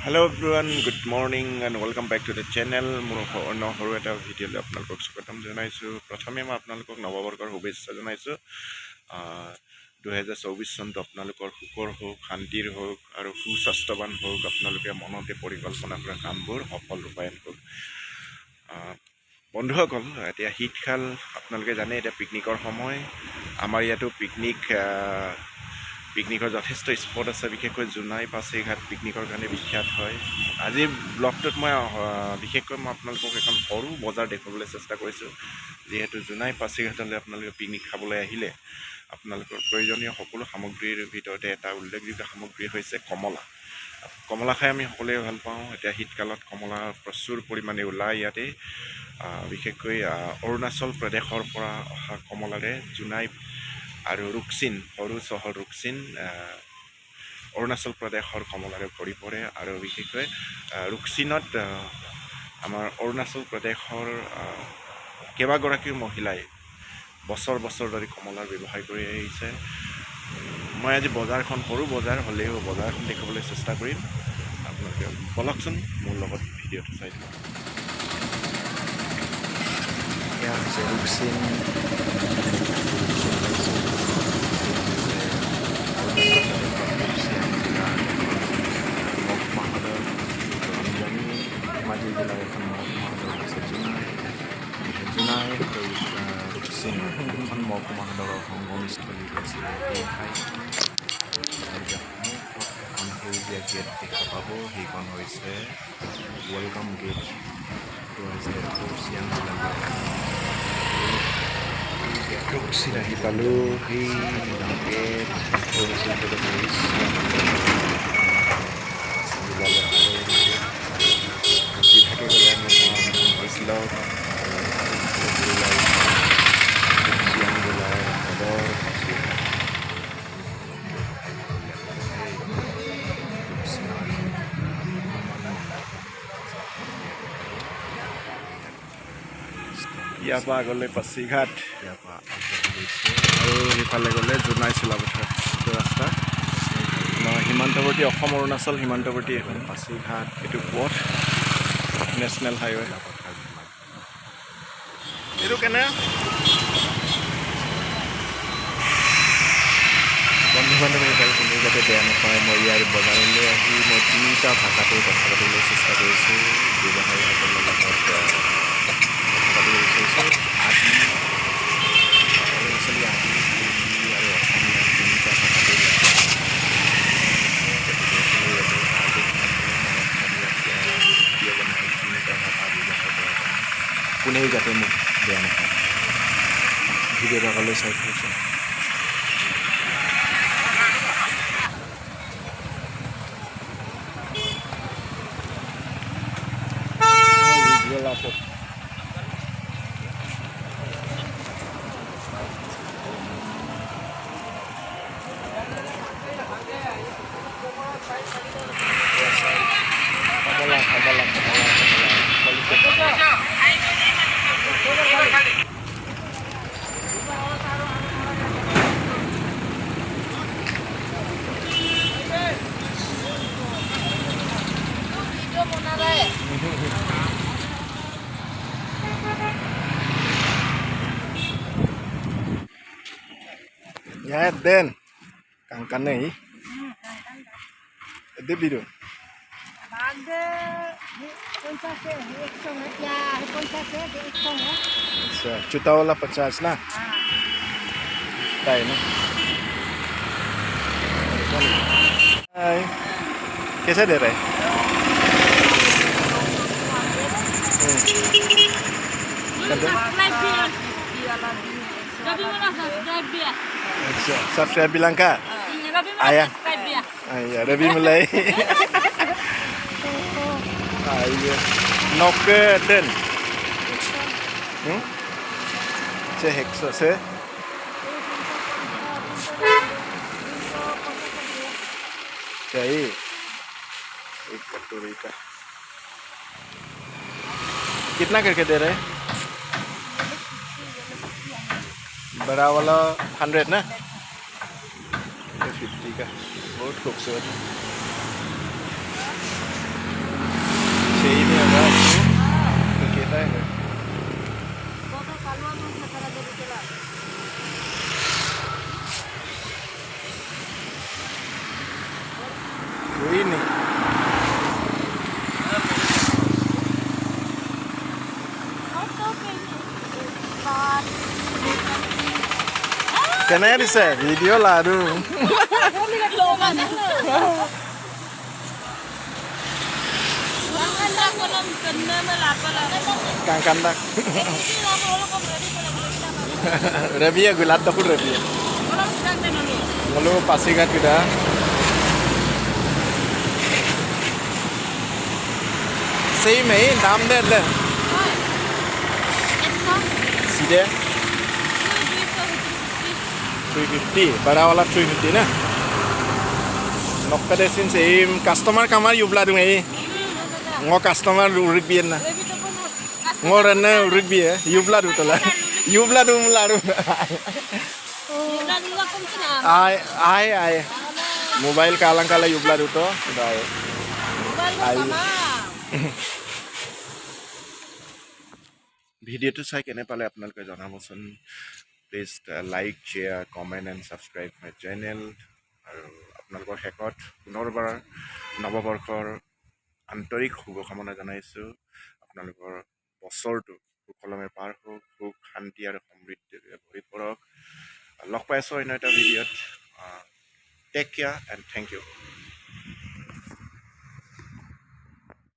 Hello everyone, good morning and welcome back to the channel. মোৰ অন্য সৰু এটা ভিডিঅ'লৈ আপোনালোকক স্বাগতম জনাইছোঁ। প্ৰথমে মই আপোনালোকক নৱবৰ্ষৰ শুভেচ্ছা জনাইছোঁ। 2024 চনটো আপোনালোকৰ সুখৰ হওক, শান্তিৰ হওক আৰু সুস্বাস্থ্যৱান হওক। আপোনালোকে মনতে পৰিকল্পনা কৰা কামবোৰ সফল ৰূপায়ণ হওক। বন্ধুসকল, এতিয়া শীতকাল, আপোনালোকে জানে এতিয়া পিকনিকৰ সময়। আমাৰ ইয়াতো পিকনিকৰ যথেষ্ট স্পট আছে, বিশেষকৈ জোনাই পাছিঘাট পিকনিকৰ কাৰণে বিখ্যাত হয়। আজিৰ ব্লগটোত মই বিশেষকৈ আপোনালোকক এখন সৰু বজাৰ দেখুৱাবলৈ চেষ্টা কৰিছোঁ। যিহেতু জোনাই পাছিঘাটলৈ আপোনালোকে পিকনিক খাবলৈ আহিলে আপোনালোকৰ প্ৰয়োজনীয় সকলো সামগ্ৰীৰ ভিতৰতে এটা উল্লেখযোগ্য সামগ্ৰী হৈছে কমলা। কমলা খাই আমি সকলোৱে ভাল পাওঁ। এতিয়া শীতকালত কমলা প্ৰচুৰ পৰিমাণে ওলায় ইয়াতে। বিশেষকৈ অৰুণাচল প্ৰদেশৰ পৰা অহা কমলাৰে জোনাই আৰু ৰুকছিন, সৰু চহৰ ৰুকছিন অৰুণাচল প্ৰদেশৰ কমলাৰে ভৰি পৰে। আৰু বিশেষকৈ ৰুকছিনত আমাৰ অৰুণাচল প্ৰদেশৰ কেইবাগৰাকীও মহিলাই বছৰ ধৰি কমলাৰ ব্যৱসায় কৰি আহিছে। মই আজি বজাৰখন, সৰু বজাৰ হ'লেও বজাৰখন দেখুৱাবলৈ চেষ্টা কৰিম। আপোনালোকে বলকচোন মোৰ লগত ভিডিঅ'টো চাই থাকক। এয়া হৈছে ৰুকছিন। ধেমাজি জিলাৰ এখন মহকুমা হৈছে জোনাই ৰুকছিন এখন মহকুমা সদৰৰ সংগমস্থলী আছিলে এই ঠাই। এখন সেউজীয়া গেট দেখা পাব, সেইখন হৈছে ৱেলকাম গেট। এইটো হৈছে ৰুকছিন ৰুকছিন আহি পালোঁ। সেই গেট থাকে গ'লে আমি হৈছিলোঁ জিলাৰ সদৰ ইয়াৰ পৰা আগলৈ পাছিঘাট, ইয়াৰ পৰা আৰু সেইফালে গ'লে জোনাই চিলাপথাৰ ৰাস্তা। সীমান্তৱৰ্তী অসম অৰুণাচল সীমান্তৱৰ্তী এখন পাছিঘাট, এইটো পথ নেশ্যনেল হাইৱে। এইটো কেনে বন্ধু বান্ধৱীসকল, কোনো যাতে বেয়া নাপায়, মই ইয়াৰ বজাৰলৈ আহি মই তিনিটা ভাষাতে কথা পাতিবলৈ চেষ্টা কৰিছোঁ। ব্যৱসায়ীসকলৰ লগত কথা পাতিবলৈ বিচাৰিছোঁ। আদি অৰুণাচলী, আদি, হিন্দী আৰু অসমীয়া তিনিটা ভাষাতে কোনেও যাতে মোক বেয়া নাপায়। ভিডিঅ'টো আগলৈ চাই থৈছোঁ। Ya den kangkane hi de biru bagde 50 है 100 है क्या 50 है 100 है। अच्छा, छोटा वाला 50 ना। ताई ना। हाय, कैसे दे रहे? अच्छा, subscribe bilang kak? Ayang. Iya, Rabi mulai. Iya. Noke den. Se heksa se. Jadi, एक कटोरी का कितना करके दे रहे हैं? बड़ा वाला 100 ना, 50 का, बहुत खूबसूरत। ini. Kenapa bisa video lalu? Kang kandak. Rabia gulat takut rabia. Lalu Pasigat kita. Same eh, dalam deh. Sida 350, bada wala 350 na. Nokta desin same customer kamar yubla dung eh. Ngo customer urik bien na. Ngo renne urik bien, yubla du tola. Yubla du mularu. Ay. Mobile kalang kala yubla du to. Ay. ভিডিঅ'টো চাই কেনে পালে আপোনালোকে জনাবচোন please like share comment and subscribe my channel আৰু আপোনালোকৰ শেষত পুনৰবাৰ নৱবৰ্ষৰ আন্তৰিক শুভকামনা জনাইছোঁ আপোনালোকৰ বছৰটো সুকলমে পাৰ হওক সুখ শান্তি আৰু সমৃদ্ধিৰে ভৰি পৰক লগ পাইছোঁ অন্য এটা ভিডিঅ'ত take care and thank U